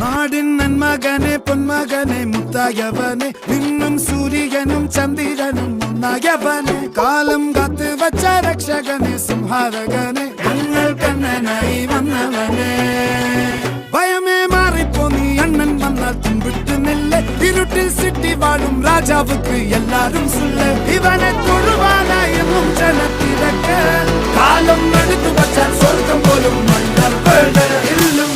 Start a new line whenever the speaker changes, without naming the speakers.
നാടിൻ നന്മകനെ പൊന്മകനെ മുത്തായവനെ നിന്നും സൂര്യനും ചന്ദ്രനും ഒന്നായവനെ കാലം കാത്ത് വച്ച രക്ഷകനെ സംഹാരകനെ ഞങ്ങൾ കണ്ണനായി വന്നവനെ ഭയമേ മാറിപ്പോ നീ അണ്ണൻ വന്നാൽ തുമ്പിട്ട് നെല്ല് ഇരുട്ടിൽ സിറ്റി വാഴും രാജാവുക്ക് എല്ലാരും സുല്ല് ഇവനെ തൊഴുവാനായെന്നും ജനത്തിരക്ക് കാലം എടുത്തു വച്ചാൽ സ്വർഗം പോലും മണ്ണൽ ഇല്ലും